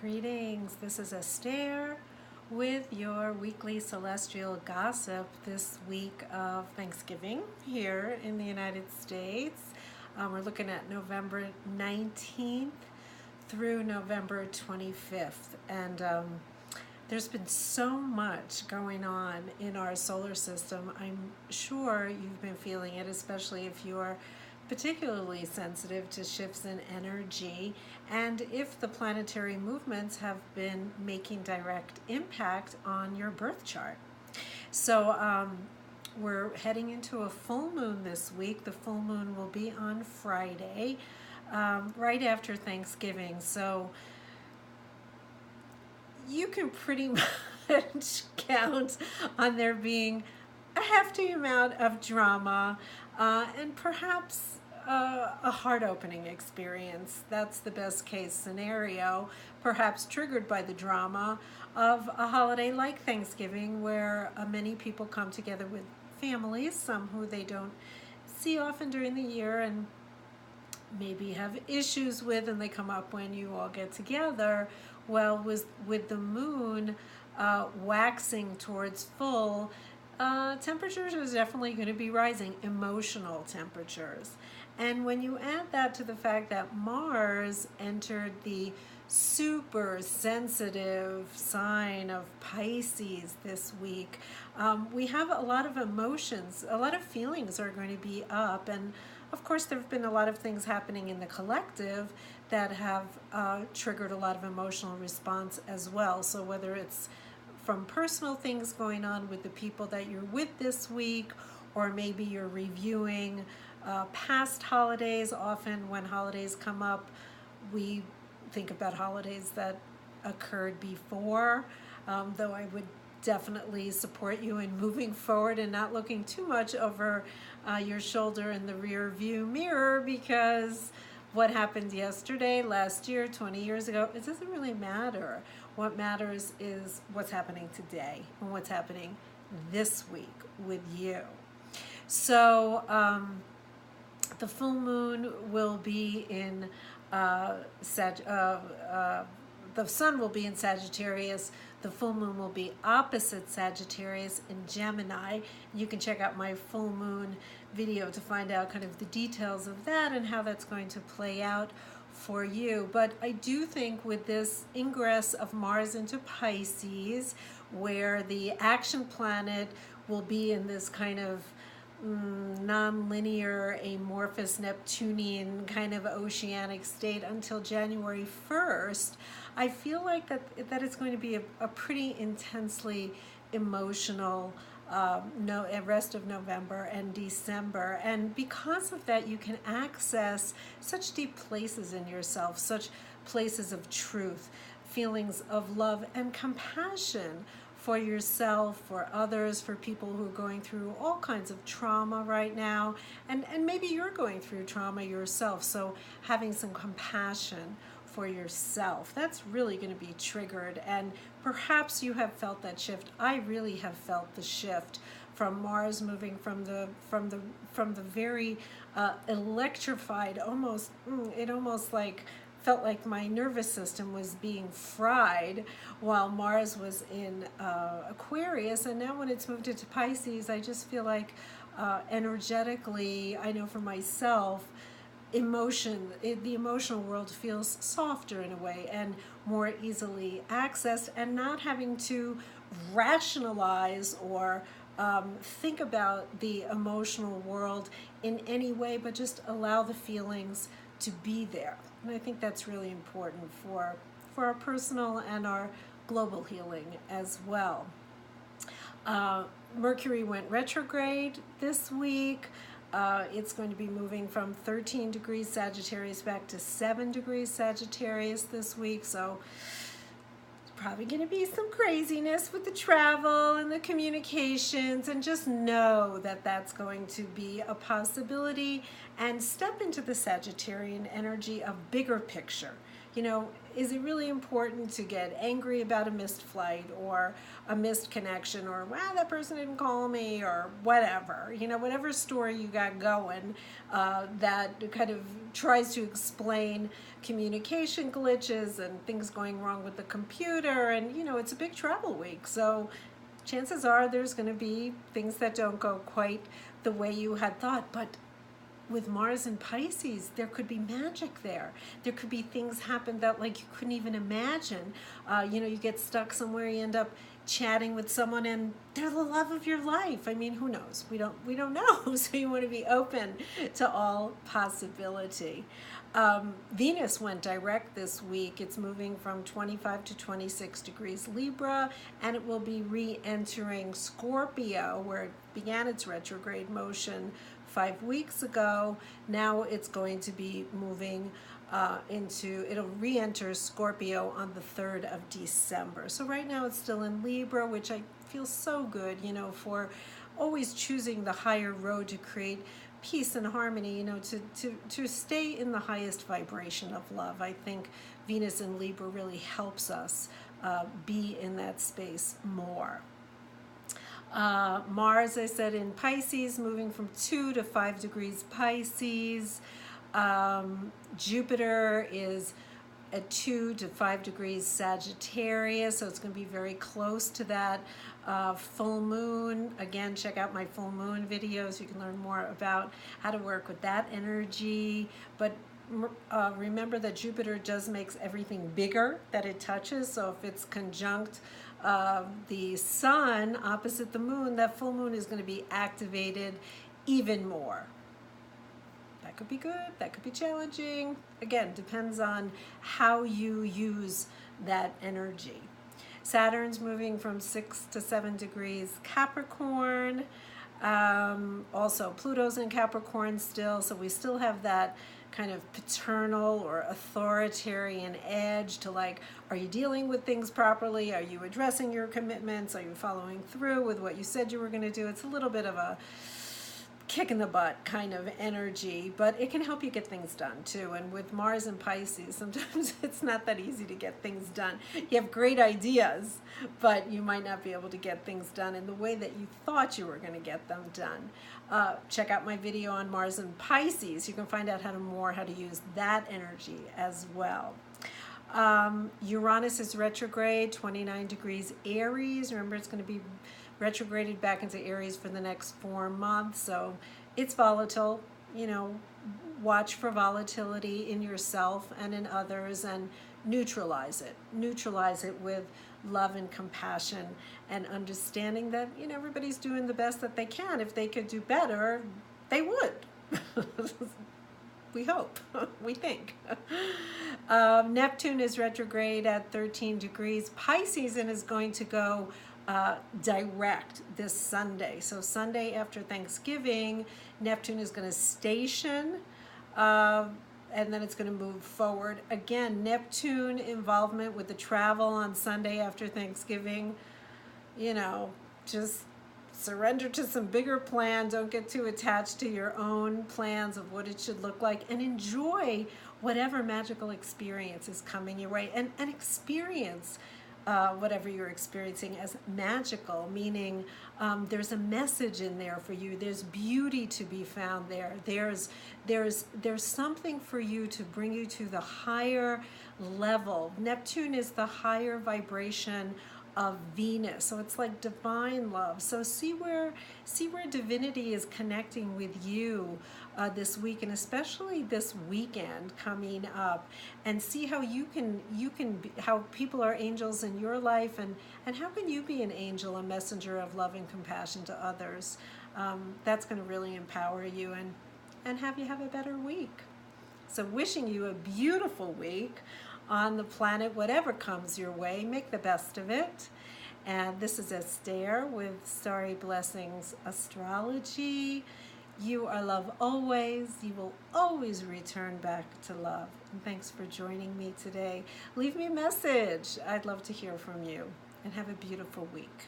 Greetings, this is Esther with your weekly celestial gossip this week of Thanksgiving here in the United States. We're looking at November 19th through November 25th, and there's been so much going on in our solar system. I'm sure you've been feeling it, especially if you're particularly sensitive to shifts in energy, and if the planetary movements have been making direct impact on your birth chart. So we're heading into a full moon this week. The full moon will be on Friday, right after Thanksgiving. So you can pretty much count on there being a hefty amount of drama and perhaps a heart-opening experience. That's the best case scenario, perhaps triggered by the drama of a holiday like Thanksgiving, where many people come together with families, some who they don't see often during the year and maybe have issues with, and they come up when you all get together. Well, with the moon waxing towards full, temperatures are definitely going to be rising, emotional temperatures. And when you add that to the fact that Mars entered the super sensitive sign of Pisces this week, we have a lot of emotions, a lot of feelings are going to be up. And of course, there have been a lot of things happening in the collective that have triggered a lot of emotional response as well. So whether it's from personal things going on with the people that you're with this week, or maybe you're reviewing past holidays. Often when holidays come up, we think about holidays that occurred before, though I would definitely support you in moving forward and not looking too much over your shoulder in the rear view mirror, because what happened yesterday, last year, 20 years ago, it doesn't really matter. What matters is what's happening today and what's happening this week with you. So the full moon will be in the sun will be in Sagittarius. The full moon will be opposite Sagittarius in Gemini. You can check out my full moon video to find out kind of the details of that and how that's going to play out for you. But I do think with this ingress of Mars into Pisces, where the action planet will be in this kind of non-linear, amorphous Neptunian kind of oceanic state until January 1st, I feel like that it's going to be a pretty intensely emotional rest of November and December. And because of that, you can access such deep places in yourself, such places of truth, feelings of love and compassion for yourself, for others, for people who are going through all kinds of trauma right now. And maybe you're going through trauma yourself, so having some compassion for yourself, that's really going to be triggered. And perhaps you have felt that shift. I really have felt the shift from Mars moving from the very electrified, it almost like felt like my nervous system was being fried while Mars was in Aquarius. And now when it's moved into Pisces, I just feel like energetically, I know for myself, the emotional world feels softer in a way and more easily accessed, and not having to rationalize or think about the emotional world in any way, but just allow the feelings to be there. And I think that's really important for our personal and our global healing as well. Mercury went retrograde this week. It's going to be moving from 13 degrees Sagittarius back to 7 degrees Sagittarius this week. So it's probably going to be some craziness with the travel and the communications, and just know that that's going to be a possibility, and step into the Sagittarian energy of bigger picture. is it really important to get angry about a missed flight or a missed connection, or wow, that person didn't call me, or whatever, whatever story you got going that kind of tries to explain communication glitches and things going wrong with the computer. And it's a big travel week, so chances are there's going to be things that don't go quite the way you had thought. But with Mars and Pisces, there could be magic there. There could be things happen that you couldn't even imagine. You get stuck somewhere, you end up chatting with someone and they're the love of your life. I mean, who knows? We don't know. So you want to be open to all possibility. Venus went direct this week. It's moving from 25 to 26 degrees Libra, and it will be re-entering Scorpio, where it began its retrograde motion 5 weeks ago. Now it's going to be moving it'll re-enter Scorpio on the 3rd of December. So right now it's still in Libra, which I feel so good, for always choosing the higher road to create peace and harmony, to stay in the highest vibration of love. I think Venus in Libra really helps us be in that space more. Mars, I said, in Pisces, moving from 2 to 5 degrees Pisces. Jupiter is at 2 to 5 degrees Sagittarius, so it's going to be very close to that full moon. Again, check out my full moon videos. You can learn more about how to work with that energy. But remember that Jupiter just makes everything bigger that it touches. So if it's conjunct the sun opposite the moon, that full moon is going to be activated even more. That could be good, that could be challenging. Again, depends on how you use that energy. Saturn's moving from 6 to 7 degrees Capricorn. Also, Pluto's in Capricorn still, so we still have that kind of paternal or authoritarian edge to are you dealing with things properly? Are you addressing your commitments? Are you following through with what you said you were going to do? It's a little bit of a kick in the butt kind of energy, but it can help you get things done too. And with Mars and Pisces, sometimes it's not that easy to get things done. You have great ideas, but you might not be able to get things done in the way that you thought you were going to get them done. Check out my video on Mars and Pisces. You can find out how to use that energy as well. Uranus is retrograde, 29 degrees Aries. Remember, it's going to be retrograded back into Aries for the next 4 months, so it's volatile. Watch for volatility in yourself and in others, and neutralize it with love and compassion, and understanding that everybody's doing the best that they can. If they could do better, they would. We hope, we think. Neptune is retrograde at 13 degrees Pisces and is going to go direct this Sunday. So Sunday after Thanksgiving, Neptune is going to station, and then it's going to move forward. Again, Neptune involvement with the travel on Sunday after Thanksgiving, just surrender to some bigger plan. Don't get too attached to your own plans of what it should look like, and enjoy whatever magical experience is coming your way, and experience whatever you're experiencing as magical, meaning there's a message in there for you. There's beauty to be found there. There's something for you to bring you to the higher level. Neptune is the higher vibration of Venus, so it's like divine love. So see where divinity is connecting with you this week, and especially this weekend coming up, and see how how people are angels in your life, and how can you be an angel, a messenger of love and compassion to others. That's going to really empower you and have you have a better week. So wishing you a beautiful week on the planet, whatever comes your way. Make the best of it. And this is Esther with Starry Blessings Astrology. You are love always. You will always return back to love. And thanks for joining me today. Leave me a message. I'd love to hear from you. And have a beautiful week.